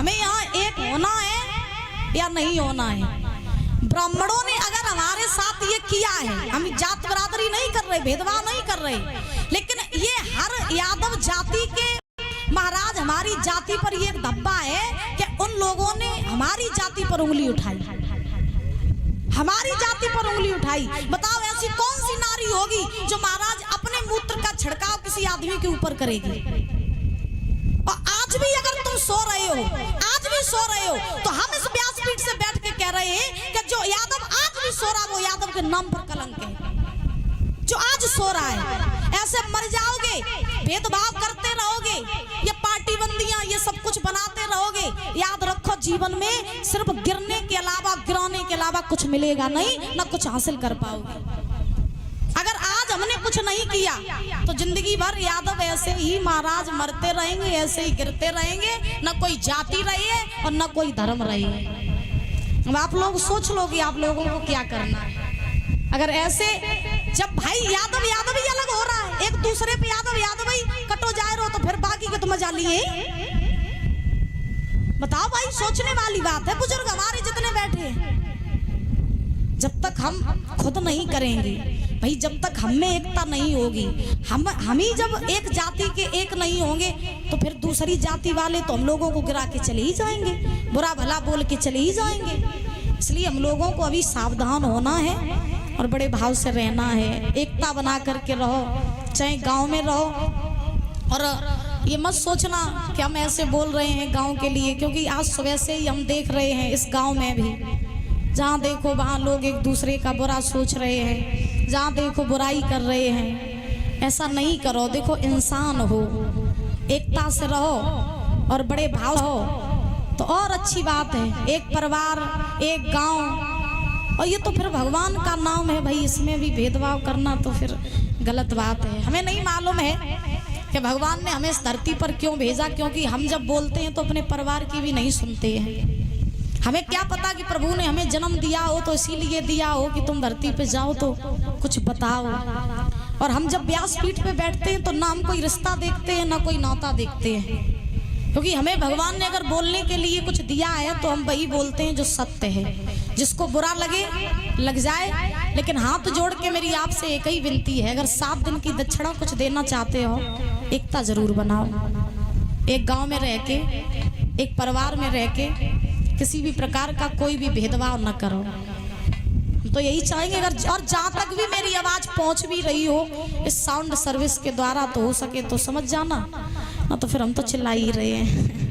हमें यहाँ एक होना है या नहीं होना है। ब्राह्मणों ने अगर हमारे साथ ये किया है, हम जात बरादरी नहीं कर रहे, भेदभाव नहीं कर रहे, लेकिन ये हर यादव जाति के महाराज हमारी जाति पर ये धब्बा है कि उन लोगों ने हमारी जाति पर उंगली उठाई, हमारी जाति पर उंगली उठाई। बताओ ऐसी कौन सी नारी होगी जो महाराज अपने मूत्र का छिड़काव किसी आदमी के ऊपर करेगी। और आज भी अगर तुम सो रहे हो, आज भी सो रहे हो, तो हम इस व्यासपीठ से बैठ के कह रहे हैं कि जो यादव आज भी सो रहा, वो यादव के नाम पर कलंक है। जो आज सो रहा है, ऐसे मर जाओगे, भेदभाव करते रहोगे, ये पार्टी बंदियां ये सब कुछ बनाते रहोगे, याद रखो जीवन में सिर्फ गिरने के अलावा, गिराने के अलावा कुछ मिलेगा नहीं, ना कुछ हासिल कर पाओगे। अगर आज हमने कुछ नहीं किया तो जिंदगी भर यादव ऐसे ही महाराज मरते रहेंगे, ऐसे ही गिरते रहेंगे, न कोई जाति रही है और न कोई धर्म रही है। अब आप लोग सोच लो कि आप लोगों को क्या करना है। अगर ऐसे जब भाई यादव यादव ही अलग हो रहा है, एक दूसरे पे यादव यादव ही कटो जाए रहो, तो फिर बाकी के तो मजा लिए। बताओ भाई, सोचने वाली बात है। बुजुर्ग हमारे जितने बैठे हैं, जब तक हम खुद नहीं करेंगे भाई, जब तक हम में एकता नहीं होगी, हम ही जब एक जाति के एक नहीं होंगे, तो फिर दूसरी जाति वाले तो हम लोगों को गिरा के चले ही जाएंगे, बुरा भला बोल के चले ही जाएंगे। इसलिए हम लोगों को अभी सावधान होना है और बड़े भाव से रहना है, एकता बना करके रहो, चाहे गांव में रहो। और ये मत सोचना कि हम ऐसे बोल रहे हैं गांव के लिए, क्योंकि आज सुबह से ही हम देख रहे हैं इस गांव में भी, जहाँ देखो वहाँ लोग एक दूसरे का बुरा सोच रहे हैं, जहाँ देखो बुराई कर रहे हैं। ऐसा नहीं करो, देखो इंसान हो, एकता से रहो और बड़े भाव हो तो और अच्छी बात है। एक परिवार, एक गांव, और ये तो फिर भगवान का नाम है भाई, इसमें भी भेदभाव करना तो फिर गलत बात है। हमें नहीं मालूम है कि भगवान ने हमें इस धरती पर क्यों भेजा, क्योंकि हम जब बोलते हैं तो अपने परिवार की भी नहीं सुनते हैं। हमें क्या पता कि प्रभु ने हमें जन्म दिया हो तो इसीलिए दिया हो कि तुम धरती पे जाओ तो कुछ बताओ। और हम जब व्यासपीठ पे बैठते हैं तो ना हम कोई रिश्ता देखते हैं, ना कोई नाता देखते हैं, क्योंकि हमें भगवान ने अगर बोलने के लिए कुछ दिया है तो हम वही बोलते हैं जो सत्य है। जिसको बुरा लगे लग जाए, लेकिन हाथ जोड़ के मेरी आपसे एक ही विनती है, अगर 7 दिन की दक्षिणा कुछ देना चाहते हो, एकता जरूर बनाओ। एक गांव में रह के, एक परिवार में रह के किसी भी प्रकार का कोई भी भेदभाव न करो। तो यही चाहेंगे। अगर और जहाँ तक भी मेरी आवाज पहुंच भी रही हो इस साउंड सर्विस के द्वारा, तो हो सके तो समझ जाना, ना तो फिर हम तो चिल्ला ही रहे हैं।